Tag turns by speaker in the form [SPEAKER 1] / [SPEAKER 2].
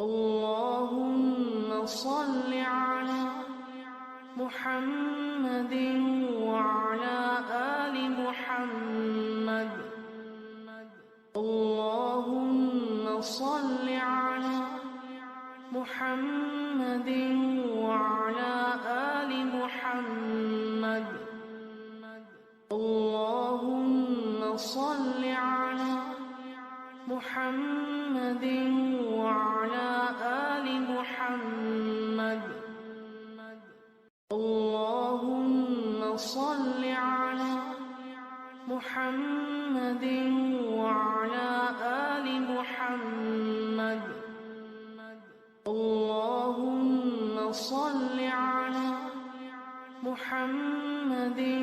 [SPEAKER 1] اللهم صل على محمد وعلى آل محمد اللهم صل على محمد وعلى آل محمد اللهم صل على محمد وعلى آل محمد اللهم صل على محمد وعلى آل محمد اللهم صل على محمد